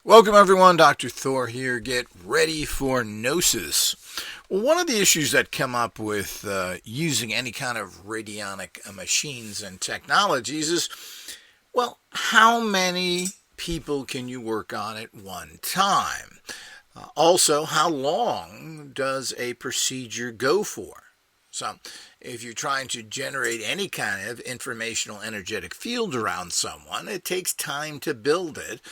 Welcome everyone, Dr. Thor here. Get ready for Gnosis. Well, one of the issues that come up with using any kind of radionic machines and technologies is, well, how many people can you work on at one time? Also, how long does a procedure go for? So, if you're trying to generate any kind of informational energetic field around someone, it takes time to build it.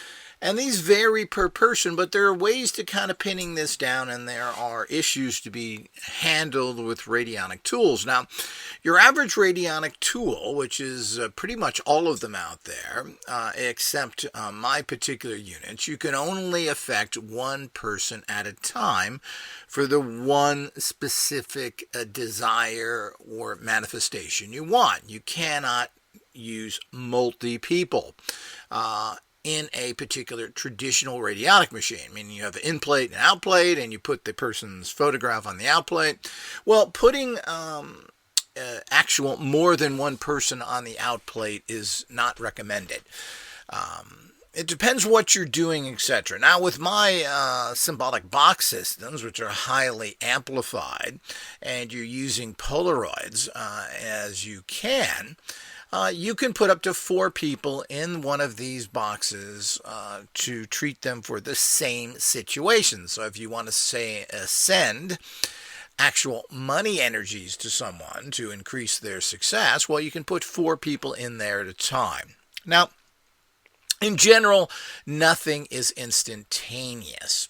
And these vary per person, but there are ways to kind of pinning this down, and there are issues to be handled with radionic tools. Now, your average radionic tool, which is pretty much all of them out there, except my particular units, you can only affect one person at a time for the one specific desire or manifestation you want. You cannot use multi-people in a particular traditional radionic machine. I mean, you have an in-plate and out-plate, and you put the person's photograph on the out-plate. Well, putting actual more than one person on the out-plate is not recommended. It depends what you're doing, etc. Now, with my symbolic box systems, which are highly amplified, and you're using Polaroids as you can put up to 4 people in one of these boxes to treat them for the same situation. So if you want to say send actual money energies to someone to increase their success, well, you can put 4 people in there at a time. Now, in general, nothing is instantaneous.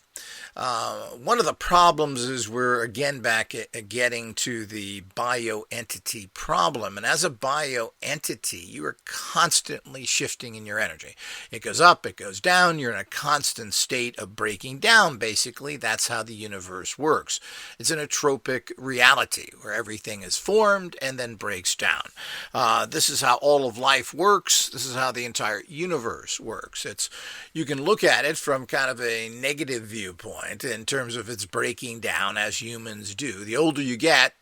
One of the problems is we're again back at getting to the bioentity problem. And as a bioentity, you are constantly shifting in your energy. It goes up, it goes down. You're in a constant state of breaking down, basically. That's how the universe works. It's an entropic reality where everything is formed and then breaks down. This is how all of life works. This is how the entire universe works. You can look at it from kind of a negative viewpoint in terms of its breaking down as humans do. The older you get,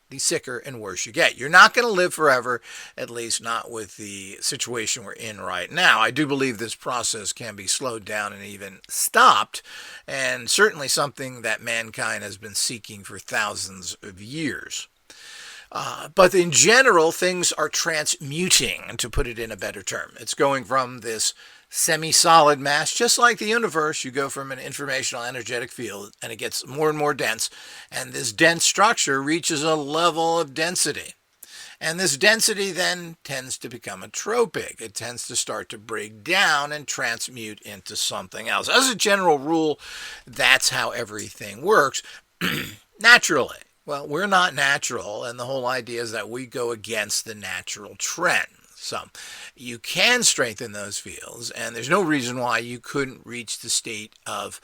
the sicker and worse you get. You're not going to live forever, at least not with the situation we're in right now. I do believe this process can be slowed down and even stopped, and certainly something that mankind has been seeking for thousands of years. But in general, things are transmuting, to put it in a better term. It's going from this semi-solid mass, just like the universe. You go from an informational energetic field and it gets more and more dense, and this dense structure reaches a level of density. And this density then tends to become entropic. It tends to start to break down and transmute into something else. As a general rule, that's how everything works naturally. Well, we're not natural, and the whole idea is that we go against the natural trend. So you can strengthen those fields, and there's no reason why you couldn't reach the state of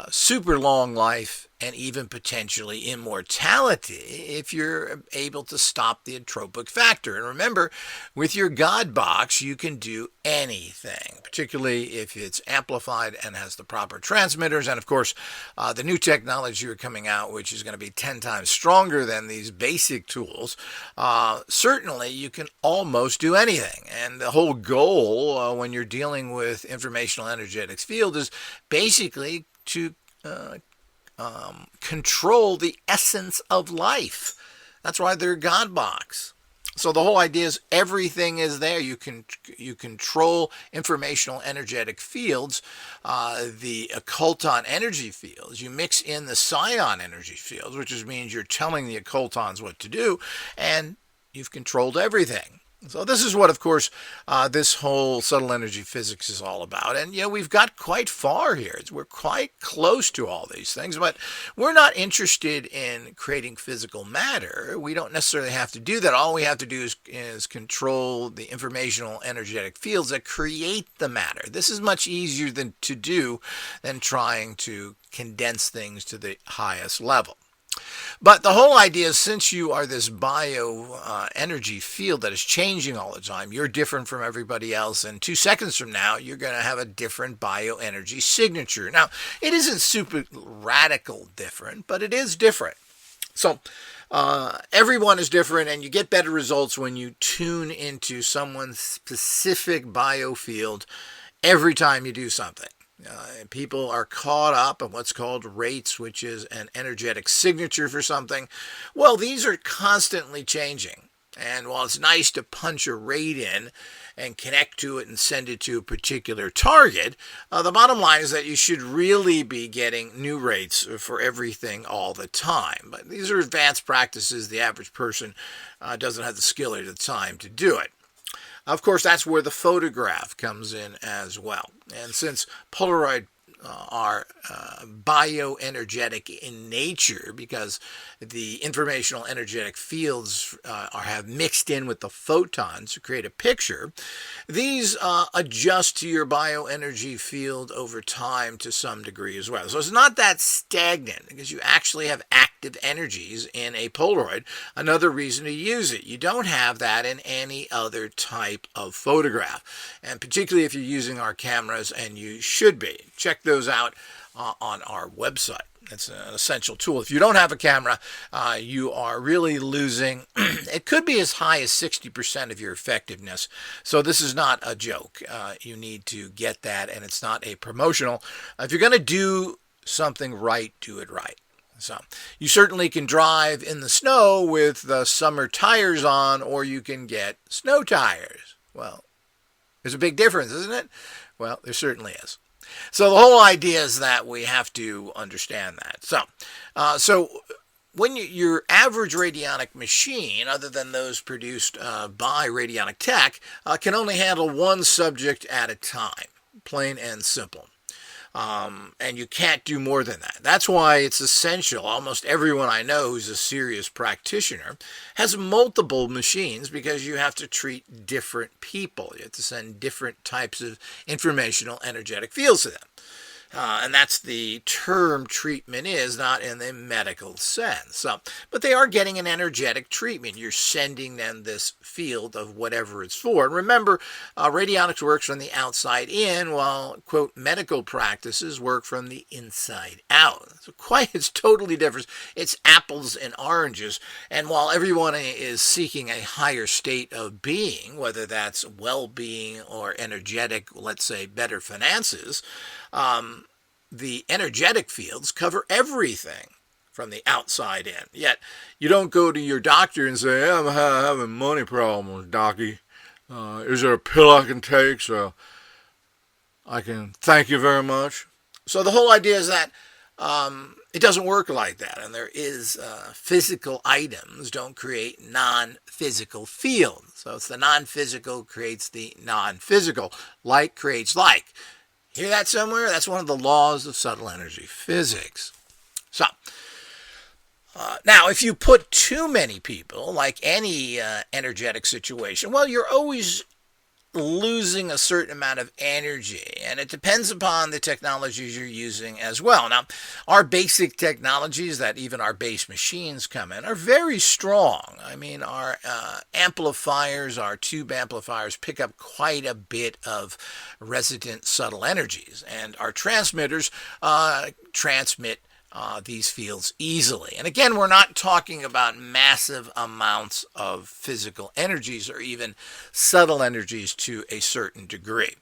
super long life and even potentially immortality if you're able to stop the entropic factor. And remember, with your God box, you can do anything, particularly if it's amplified and has the proper transmitters. And of course, the new technology are coming out, which is going to be 10 times stronger than these basic tools. Certainly, you can almost do anything. And the whole goal when you're dealing with informational energetics field is basically to control the essence of life. That's why they're God box. So the whole idea is everything is there. You control informational energetic fields, the occulton energy fields. You mix in the psion energy fields, which means you're telling the occultons what to do, and you've controlled everything. So this is what, of course, this whole subtle energy physics is all about. And, we've got quite far here. We're quite close to all these things, but we're not interested in creating physical matter. We don't necessarily have to do that. All we have to do is control the informational energetic fields that create the matter. This is much easier to do than trying to condense things to the highest level. But the whole idea is, since you are this energy field that is changing all the time, you're different from everybody else, and 2 seconds from now, you're going to have a different bioenergy signature. Now, it isn't super radical different, but it is different. So, everyone is different, and you get better results when you tune into someone's specific biofield every time you do something. People are caught up in what's called rates, which is an energetic signature for something. Well, these are constantly changing. And while it's nice to punch a rate in and connect to it and send it to a particular target, the bottom line is that you should really be getting new rates for everything all the time. But these are advanced practices. The average person doesn't have the skill or the time to do it. Of course, that's where the photograph comes in as well. And since Polaroid are bioenergetic in nature, because the informational energetic fields have mixed in with the photons to create a picture, these adjust to your bioenergy field over time to some degree as well. So it's not that stagnant, because you actually have active energies in a Polaroid. Another reason to use it. You don't have that in any other type of photograph, and particularly if you're using our cameras, and you should be. Check those out on our website. It's an essential tool. If you don't have a camera, you are really losing. It could be as high as 60% of your effectiveness. So this is not a joke. You need to get that, and it's not a promotional. If you're going to do something right, do it right. So you certainly can drive in the snow with the summer tires on, or you can get snow tires. Well, there's a big difference, isn't it? Well, there certainly is. So the whole idea is that we have to understand that. So when your average radionic machine, other than those produced by Radionic Tech, can only handle one subject at a time, plain and simple. And you can't do more than that. That's why it's essential. Almost everyone I know who's a serious practitioner has multiple machines, because you have to treat different people. You have to send different types of informational energetic fields to them. And that's the term treatment is, not in the medical sense. But they are getting an energetic treatment. You're sending them this field of whatever it's for. And remember, radionics works from the outside in, while, quote, medical practices work from the inside out. So it's totally different. It's apples and oranges. And while everyone is seeking a higher state of being, whether that's well-being or energetic, let's say better finances, the energetic fields cover everything from the outside in. Yet, you don't go to your doctor and say, I'm having money problems, docky. Is there a pill I can take so I can thank you very much? So the whole idea is that it doesn't work like that. And there is physical items don't create non-physical fields. So it's the non-physical creates the non-physical. Like creates like. Hear that somewhere? That's one of the laws of subtle energy physics. So, now, if you put too many people, like any energetic situation, well, you're always losing a certain amount of energy, and it depends upon the technologies you're using as well. Now, our basic technologies that even our base machines come in are very strong. I mean, our amplifiers, our tube amplifiers pick up quite a bit of resident subtle energies, and our transmitters transmit these fields easily. And again, we're not talking about massive amounts of physical energies or even subtle energies to a certain degree.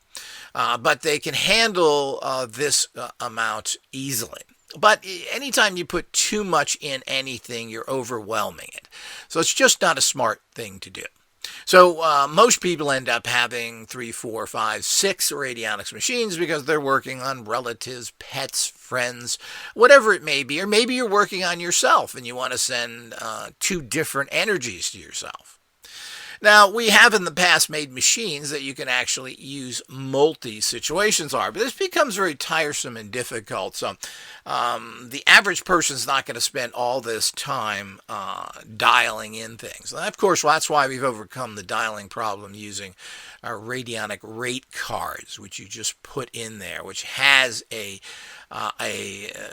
But they can handle this amount easily. But anytime you put too much in anything, you're overwhelming it. So it's just not a smart thing to do. So most people end up having 3, 4, 5, 6 radionics machines because they're working on relatives, pets, friends, whatever it may be. Or maybe you're working on yourself and you want to send 2 different energies to yourself. Now, we have in the past made machines that you can actually use multi-situations are, but this becomes very tiresome and difficult. So the average person is not going to spend all this time dialing in things. And of course, that's why we've overcome the dialing problem using our radionic rate cards, which you just put in there, which has a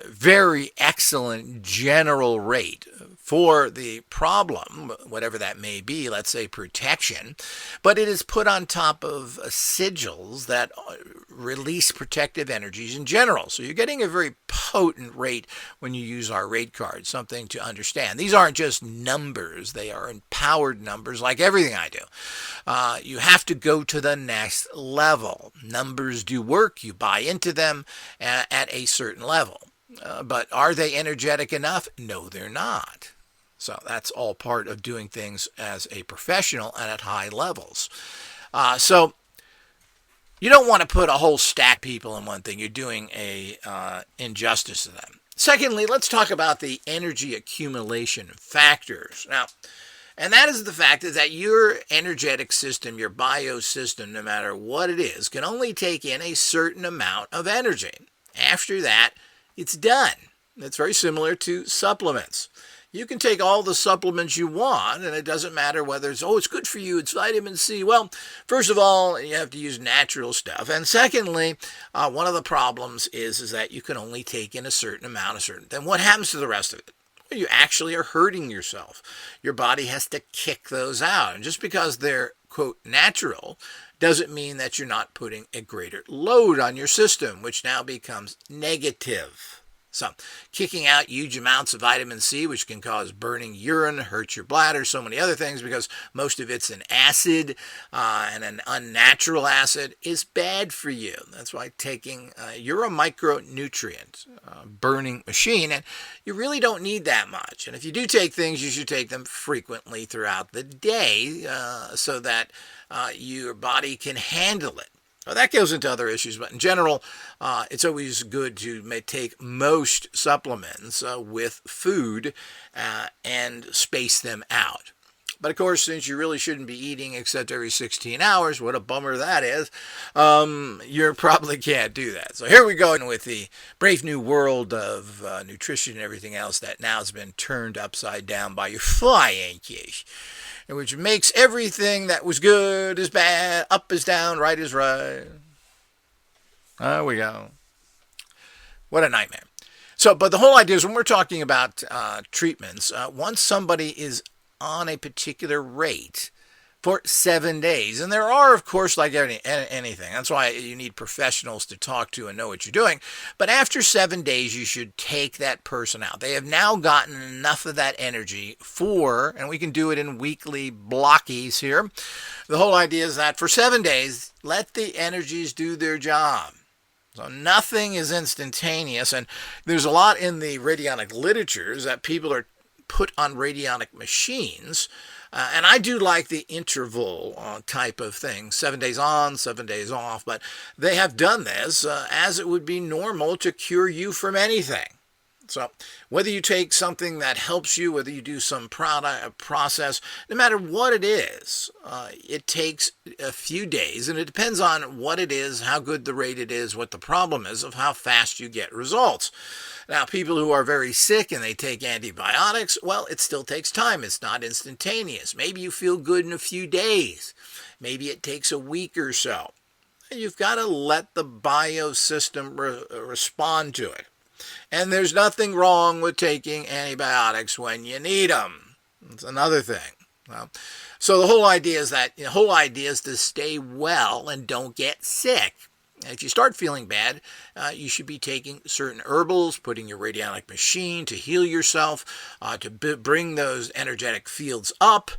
very excellent general rate for the problem, whatever that may be, let's say protection, but it is put on top of sigils that release protective energies in general. So you're getting a very potent rate when you use our rate card, something to understand. These aren't just numbers, they are empowered numbers like everything I do. You have to go to the next level. Numbers do work, you buy into them at a certain level. But are they energetic enough? No, they're not. So that's all part of doing things as a professional and at high levels. So you don't want to put a whole stack of people in one thing. You're doing a injustice to them. Secondly, let's talk about the energy accumulation factors. Now, and that is the fact that your energetic system, your biosystem, no matter what it is, can only take in a certain amount of energy. After that, it's done. It's very similar to supplements. You can take all the supplements you want, and it doesn't matter whether it's good for you, it's vitamin C. Well, first of all, you have to use natural stuff. And secondly, one of the problems is that you can only take in a certain amount. Then what happens to the rest of it? Well, you actually are hurting yourself. Your body has to kick those out. And just because they're, quote, natural, doesn't mean that you're not putting a greater load on your system, which now becomes negative. So, kicking out huge amounts of vitamin C, which can cause burning urine, hurt your bladder, so many other things, because most of it's an acid, and an unnatural acid, is bad for you. That's why you're a micronutrient burning machine, and you really don't need that much. And if you do take things, you should take them frequently throughout the day, so that your body can handle it. Well, that goes into other issues, but in general, it's always good to take most supplements with food and space them out. But of course, since you really shouldn't be eating except every 16 hours, what a bummer that is, you probably can't do that. So here we go with the brave new world of nutrition and everything else that now has been turned upside down by your scientists, which makes everything that was good is bad, up is down, right is right. There we go. What a nightmare. So, but the whole idea is when we're talking about treatments, once somebody is on a particular rate for 7 days, and there are, of course, like anything, that's why you need professionals to talk to and know what you're doing, but after 7 days, you should take that person out. They have now gotten enough of that energy and we can do it in weekly blockies here. The whole idea is that for 7 days, let the energies do their job. So nothing is instantaneous, and there's a lot in the radionic literatures that people are put on radionic machines, and I do like the interval type of thing, 7 days on, 7 days off, but they have done this as it would be normal to cure you from anything. So whether you take something that helps you, whether you do some process, no matter what it is, it takes a few days, and it depends on what it is, how good the rate it is, what the problem is, of how fast you get results. Now, people who are very sick and they take antibiotics, well, it still takes time. It's not instantaneous. Maybe you feel good in a few days. Maybe it takes a week or so. You've got to let the biosystem respond to it. And there's nothing wrong with taking antibiotics when you need them. That's another thing. So the whole idea is to stay well and don't get sick. If you start feeling bad, you should be taking certain herbals, putting your radionic machine to heal yourself, to bring those energetic fields up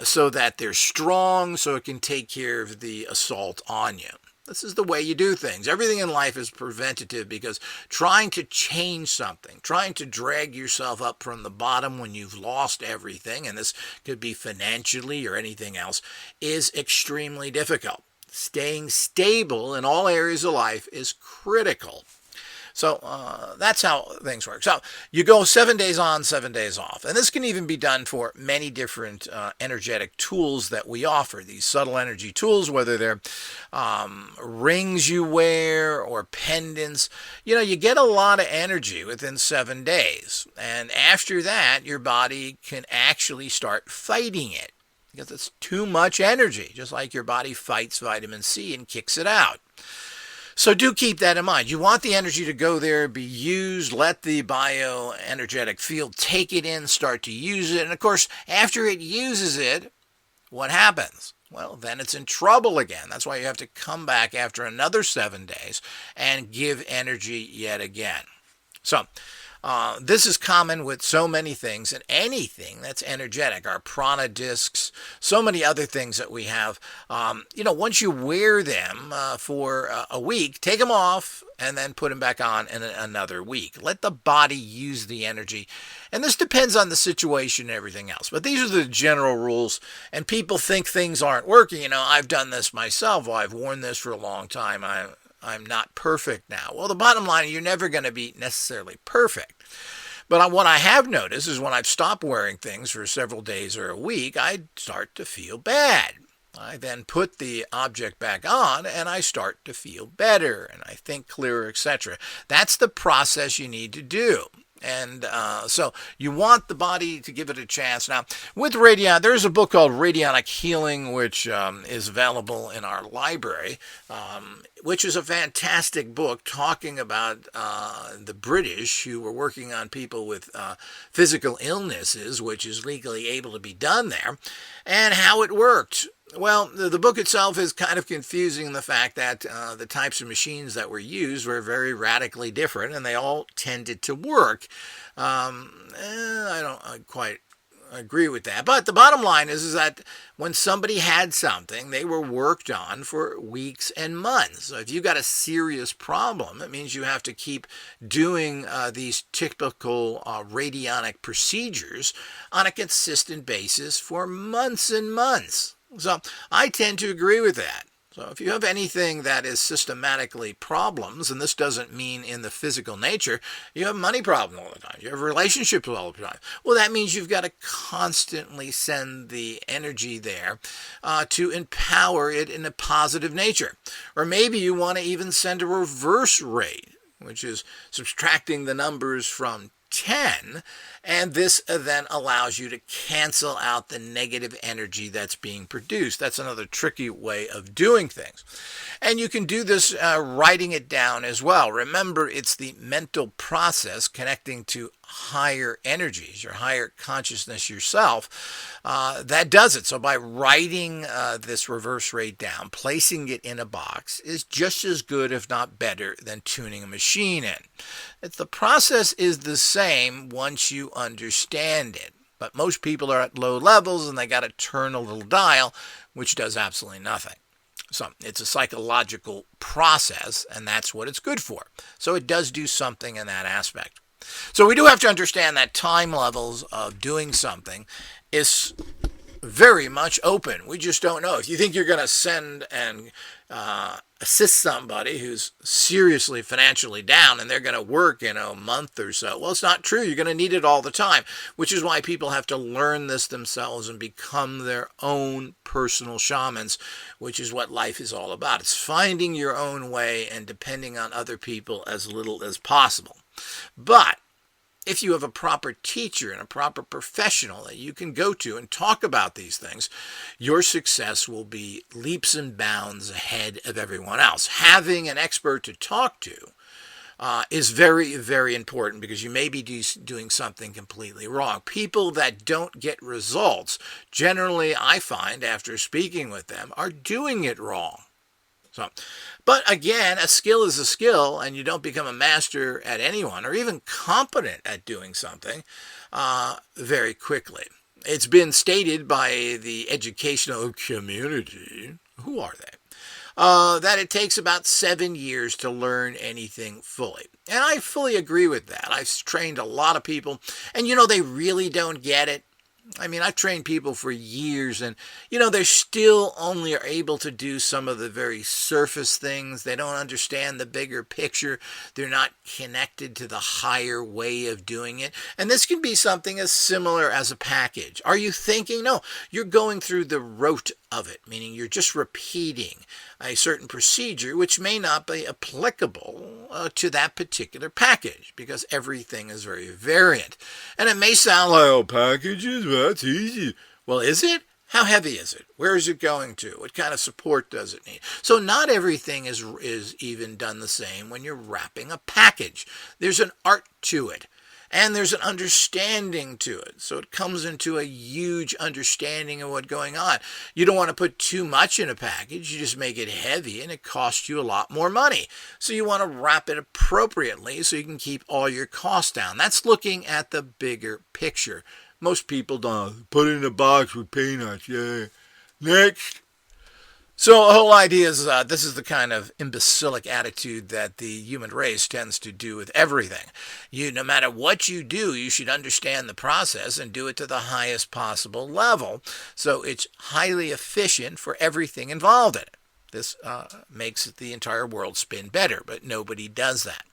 so that they're strong, so it can take care of the assault on you. This is the way you do things. Everything in life is preventative, because trying to change something, trying to drag yourself up from the bottom when you've lost everything, and this could be financially or anything else, is extremely difficult. Staying stable in all areas of life is critical. So that's how things work. So you go 7 days on, 7 days off. And this can even be done for many different energetic tools that we offer. These subtle energy tools, whether they're rings you wear or pendants, you get a lot of energy within 7 days. And after that, your body can actually start fighting it, because it's too much energy, just like your body fights vitamin C and kicks it out. So do keep that in mind. You want the energy to go there, be used, let the bioenergetic field take it in, start to use it. And of course, after it uses it, what happens? well, then it's in trouble again. That's why you have to come back after another 7 days and give energy yet again. So, this is common with so many things, and anything that's energetic, our prana discs, so many other things that we have. Once you wear them for a week, take them off and then put them back on in another week. Let the body use the energy. And this depends on the situation and everything else. But these are the general rules, and people think things aren't working. I've done this myself. Well, I've worn this for a long time. I'm not perfect now. Well, the bottom line is you're never going to be necessarily perfect. But what I have noticed is when I've stopped wearing things for several days or a week, I start to feel bad. I then put the object back on and I start to feel better and I think clearer, etc. That's the process you need to do. And so you want the body to give it a chance. Now, with there's a book called Radionic Healing, which is available in our library, which is a fantastic book talking about the British who were working on people with physical illnesses, which is legally able to be done there, and how it worked. Well, the book itself is kind of confusing in the fact that the types of machines that were used were very radically different, and they all tended to work. I don't quite agree with that. But the bottom line is that when somebody had something, they were worked on for weeks and months. So if you've got a serious problem, it means you have to keep doing these typical radionic procedures on a consistent basis for months and months. So I tend to agree with that. So if you have anything that is systematically problems, and this doesn't mean in the physical nature, you have money problems all the time, you have relationships all the time, well, that means you've got to constantly send the energy there to empower it in a positive nature. Or maybe you want to even send a reverse rate, which is subtracting the numbers from 10, and this then allows you to cancel out the negative energy that's being produced. That's another tricky way of doing things. And you can do this writing it down as well. Remember, it's the mental process connecting to higher energies, your higher consciousness yourself, that does it. So by writing this reverse rate down, placing it in a box is just as good, if not better, than tuning a machine in. The process is the same once you understand it. But most people are at low levels and they got to turn a little dial, which does absolutely nothing. So it's a psychological process, and that's what it's good for. So it does do something in that aspect. So we do have to understand that time levels of doing something is very much open. We just don't know. If you think you're going to send and assist somebody who's seriously financially down and they're going to work in a month or so, well, it's not true. You're going to need it all the time, which is why people have to learn this themselves and become their own personal shamans, which is what life is all about. It's finding your own way and depending on other people as little as possible. But if you have a proper teacher and a proper professional that you can go to and talk about these things, your success will be leaps and bounds ahead of everyone else. Having an expert to talk to is very, very important because you may be doing something completely wrong. People that don't get results, generally I find after speaking with them, are doing it wrong. But again, a skill is a skill, and you don't become a master at anyone or even competent at doing something very quickly. It's been stated by the educational community, who are they, that it takes about 7 years to learn anything fully. And I fully agree with that. I've trained a lot of people, and they really don't get it. I mean, I've trained people for years and, they still only are able to do some of the very surface things. They don't understand the bigger picture. They're not connected to the higher way of doing it. And this can be something as similar as a package. Are you thinking? No, you're going through the rote of it, meaning you're just repeating a certain procedure which may not be applicable to that particular package because everything is very variant. And it may sound like, oh, packages, that's easy. Well, is it? How heavy is it? Where is it going to? What kind of support does it need? So not everything is even done the same when you're wrapping a package. There's an art to it. and there's an understanding to it. So it comes into a huge understanding of what's going on. You don't want to put too much in a package. You just make it heavy, and it costs you a lot more money. So you want to wrap it appropriately so you can keep all your costs down. That's looking at the bigger picture. Most people don't. Put it in a box with peanuts. Yeah. Next. So the whole idea is this is the kind of imbecilic attitude that the human race tends to do with everything. No matter what you do, you should understand the process and do it to the highest possible level. So it's highly efficient for everything involved in it. This makes the entire world spin better, but nobody does that.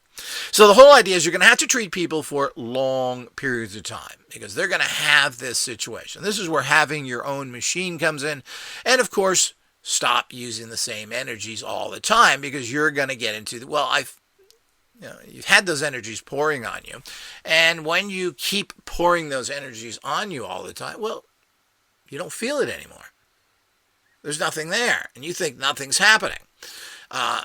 So the whole idea is you're going to have to treat people for long periods of time because they're going to have this situation. This is where having your own machine comes in. And of course, stop using the same energies all the time because you're going to get into you've had those energies pouring on you. And when you keep pouring those energies on you all the time, well, you don't feel it anymore. There's nothing there, and you think nothing's happening.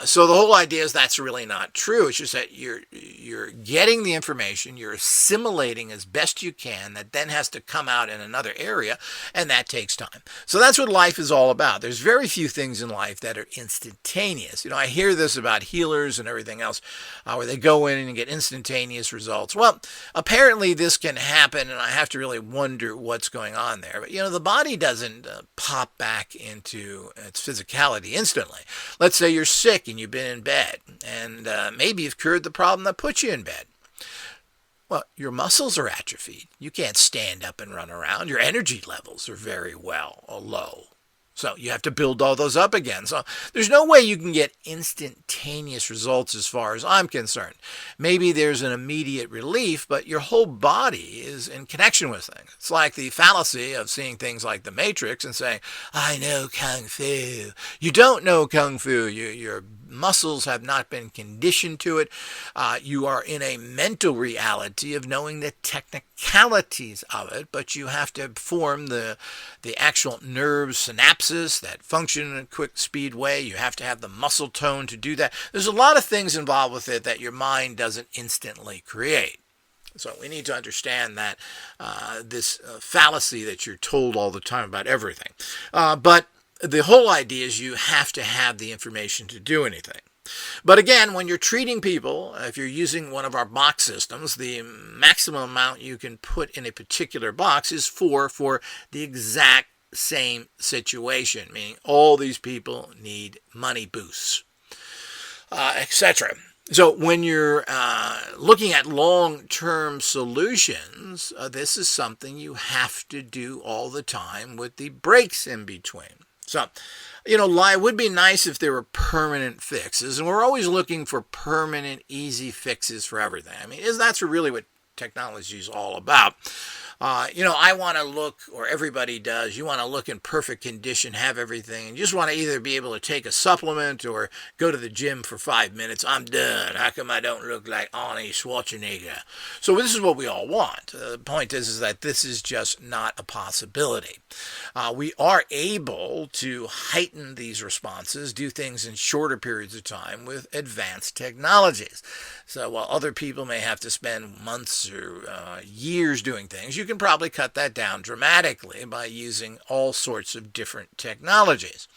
So the whole idea is that's really not true. It's just that you're getting the information, you're assimilating as best you can, that then has to come out in another area, and that takes time. So that's what life is all about. There's very few things in life that are instantaneous. I hear this about healers and everything else, where they go in and get instantaneous results. Well, apparently this can happen, and I have to really wonder what's going on there. But, the body doesn't pop back into its physicality instantly. Let's say you're sick and you've been in bed, and maybe you've cured the problem that put you in bed. Well, your muscles are atrophied. You can't stand up and run around. Your energy levels are very low. So you have to build all those up again. So there's no way you can get instantaneous results as far as I'm concerned. Maybe there's an immediate relief, but your whole body is in connection with things. It's like the fallacy of seeing things like The Matrix and saying, I know Kung Fu. You don't know Kung Fu. Your muscles have not been conditioned to it. You are in a mental reality of knowing the technicalities of it, but you have to form the actual nerve synapses that function in a quick speed way. You have to have the muscle tone to do that. There's a lot of things involved with it that your mind doesn't instantly create. So we need to understand that this fallacy that you're told all the time about everything. But the whole idea is you have to have the information to do anything. But again, when you're treating people, if you're using one of our box systems, the maximum amount you can put in a particular box is 4 for the exact same situation, meaning all these people need money boosts, etc. So when you're looking at long-term solutions, this is something you have to do all the time with the breaks in between. So, it would be nice if there were permanent fixes, and we're always looking for permanent, easy fixes for everything. I mean, that's really what technology is all about. I want to look, or everybody does, you want to look in perfect condition, have everything, and you just want to either be able to take a supplement or go to the gym for 5 minutes. I'm done. How come I don't look like Arnie Schwarzenegger? So this is what we all want. The point is that this is just not a possibility. We are able to heighten these responses, do things in shorter periods of time with advanced technologies. So while other people may have to spend months or years doing things, you can probably cut that down dramatically by using all sorts of different technologies.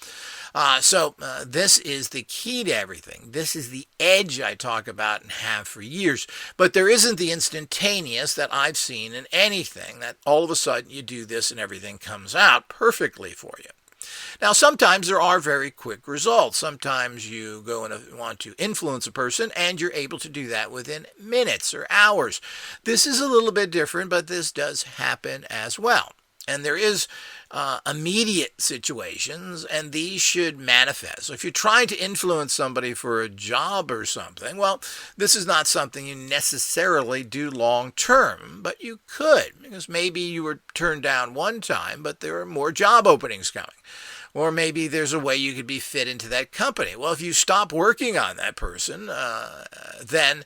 So this is the key to everything. This is the edge I talk about and have for years. But there isn't the instantaneous that I've seen in anything, that all of a sudden you do this and everything comes out perfectly for you. Now, sometimes there are very quick results. Sometimes you go and want to influence a person, and you're able to do that within minutes or hours. This is a little bit different, but this does happen as well. And there is immediate situations, and these should manifest. So if you're trying to influence somebody for a job or something, well, this is not something you necessarily do long term, but you could, because maybe you were turned down one time, but there are more job openings coming. Or maybe there's a way you could be fit into that company. Well, if you stop working on that person, then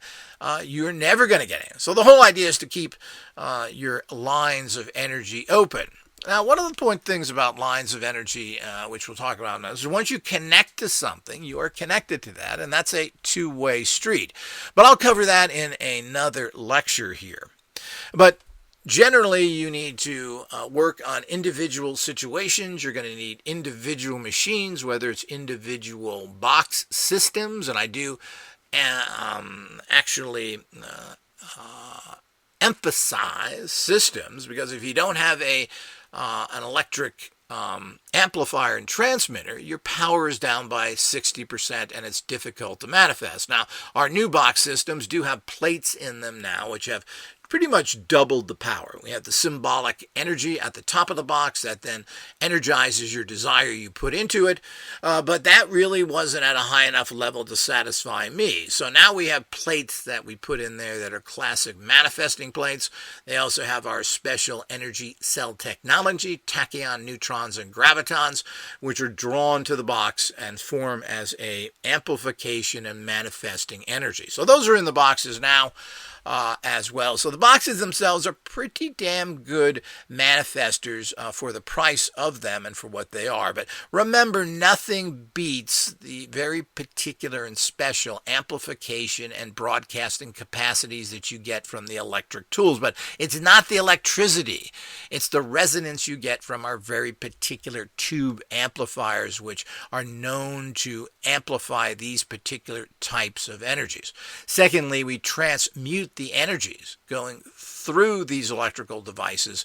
you're never going to get in. So the whole idea is to keep your lines of energy open. Now, one of the things about lines of energy, which we'll talk about now, is once you connect to something, you are connected to that, and that's a two-way street. But I'll cover that in another lecture here. But generally, you need to work on individual situations. You're going to need individual machines, whether it's individual box systems, and I do actually emphasize systems, because if you don't have an electric amplifier and transmitter, your power is down by 60% and it's difficult to manifest. Now, our new box systems do have plates in them now, which have pretty much doubled the power. We have the symbolic energy at the top of the box that then energizes your desire you put into it, but that really wasn't at a high enough level to satisfy me. So now we have plates that we put in there that are classic manifesting plates. They also have our special energy cell technology, tachyon, neutrons, and gravitons, which are drawn to the box and form as a amplification and manifesting energy. So those are in the boxes now. As well. So the boxes themselves are pretty damn good manifestors for the price of them and for what they are. But remember, nothing beats the very particular and special amplification and broadcasting capacities that you get from the electric tools. But it's not the electricity. It's the resonance you get from our very particular tube amplifiers, which are known to amplify these particular types of energies. Secondly, we transmute the energies going through these electrical devices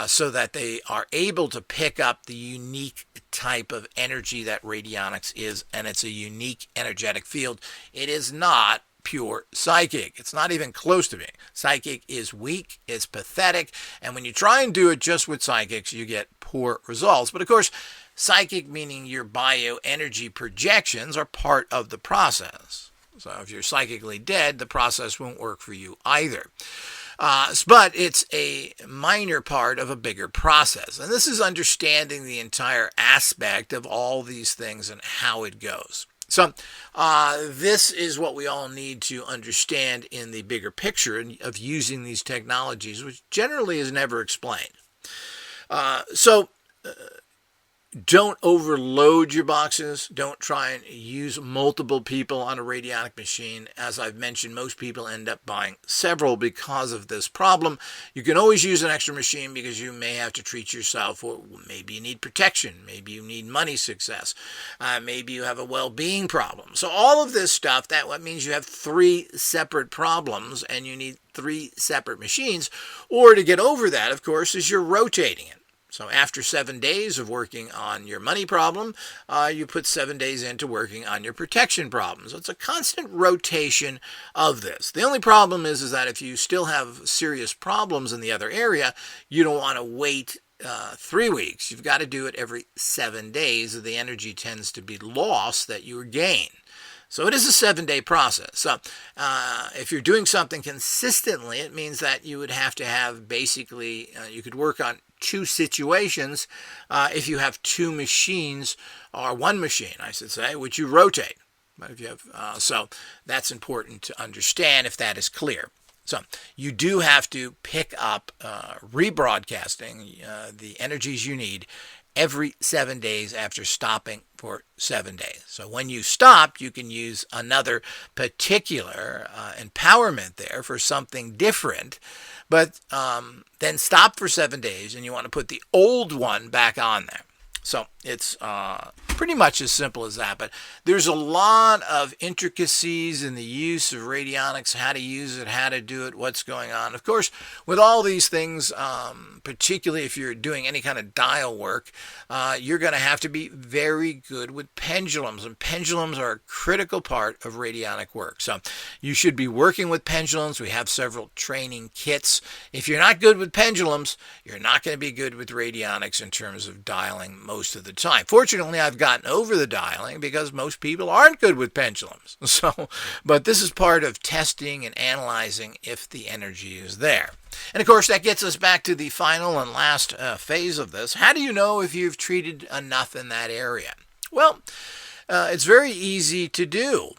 so that they are able to pick up the unique type of energy that radionics is, and it's a unique energetic field. It is not pure psychic. It's not even close to being. Psychic is weak, it's pathetic, and when you try and do it just with psychics, you get poor results. But of course, psychic, meaning your bioenergy projections, are part of the process. So if you're psychically dead, the process won't work for you either. But it's a minor part of a bigger process. And this is understanding the entire aspect of all these things and how it goes. So this is what we all need to understand in the bigger picture of using these technologies, which generally is never explained. Don't overload your boxes. Don't try and use multiple people on a radionic machine. As I've mentioned, most people end up buying several because of this problem. You can always use an extra machine because you may have to treat yourself, or maybe you need protection. Maybe you need money success. Maybe you have a well-being problem. So all of this stuff, that means you have 3 separate problems and you need 3 separate machines. Or to get over that, of course, is you're rotating it. So after 7 days of working on your money problem, you put 7 days into working on your protection problem. So it's a constant rotation of this. The only problem is that if you still have serious problems in the other area, you don't want to wait 3 weeks. You've got to do it every 7 days, or the energy tends to be lost that you gain. So it is a 7-day process. So if you're doing something consistently, it means that you would have to have basically, you could work on 2 situations if you have 2 machines, or 1 machine, I should say, which you rotate. But if you have, so that's important to understand if that is clear. So you do have to pick up rebroadcasting the energies you need every 7 days after stopping for 7 days. So when you stop, you can use another particular empowerment there for something different, but then stop for 7 days and you want to put the old one back on there. So it's pretty much as simple as that. But there's a lot of intricacies in the use of radionics, how to use it, how to do it, what's going on. Of course, with all these things, particularly if you're doing any kind of dial work, you're going to have to be very good with pendulums. And pendulums are a critical part of radionic work. So you should be working with pendulums. We have several training kits. If you're not good with pendulums, you're not going to be good with radionics in terms of dialing most of the time. Fortunately, I've gotten over the dialing because most people aren't good with pendulums. So, but this is part of testing and analyzing if the energy is there. And of course, that gets us back to the final and last phase of this. How do you know if you've treated enough in that area? Well, it's very easy to do.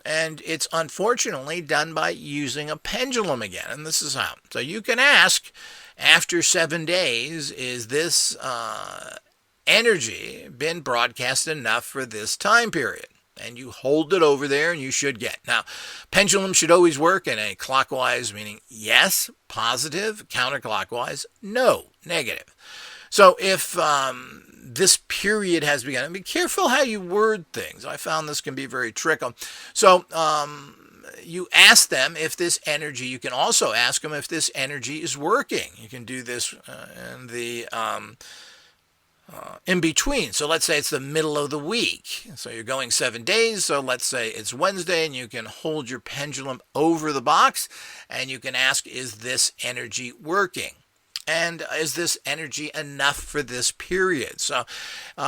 And it's unfortunately done by using a pendulum again. And this is how. So you can ask, after 7 days, is this energy been broadcast enough for this time period? and you hold it over there and you should get. Now, pendulum should always work in a clockwise, meaning yes, positive, counterclockwise, no, negative. So if this period has begun, and be careful how you word things. I found this can be very tricky. So you ask them if this energy, you can also ask them if this energy is working. You can do this in the in between. So let's say it's the middle of the week. So you're going 7 days. So let's say it's Wednesday, and you can hold your pendulum over the box and you can ask, is this energy working? And is this energy enough for this period? So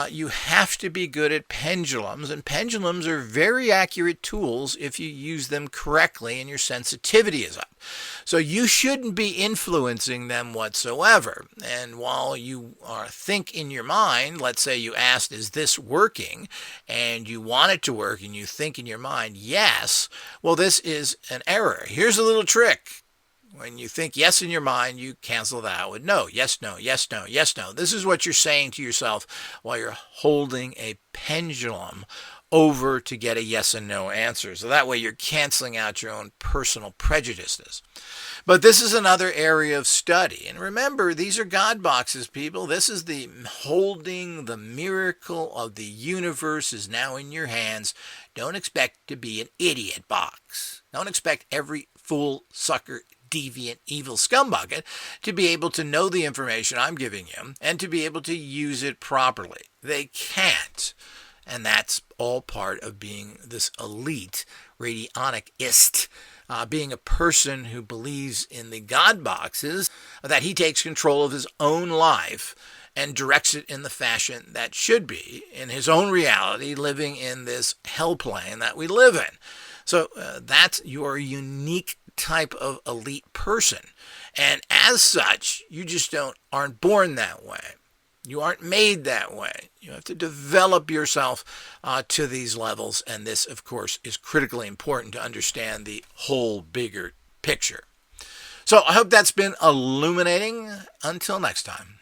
you have to be good at pendulums, and pendulums are very accurate tools if you use them correctly and your sensitivity is up. So you shouldn't be influencing them whatsoever. And while you think in your mind, let's say you asked, is this working? And you want it to work and you think in your mind, yes, well, this is an error. Here's a little trick. When you think yes in your mind, you cancel that out with no. Yes, no, yes, no, yes, no. This is what you're saying to yourself while you're holding a pendulum over to get a yes and no answer. So that way you're canceling out your own personal prejudices. But this is another area of study. And remember, these are God boxes, people. This is the holding the miracle of the universe is now in your hands. Don't expect to be an idiot box. Don't expect every fool, sucker, deviant, evil scumbucket to be able to know the information I'm giving you and to be able to use it properly. They can't. And that's all part of being this elite radionicist, being a person who believes in the God boxes, that he takes control of his own life and directs it in the fashion that should be, in his own reality, living in this hell plane that we live in. So that's your unique type of elite person. And as such, you just aren't born that way. You aren't made that way. You have to develop yourself to these levels. And this, of course, is critically important to understand the whole bigger picture. So I hope that's been illuminating. Until next time.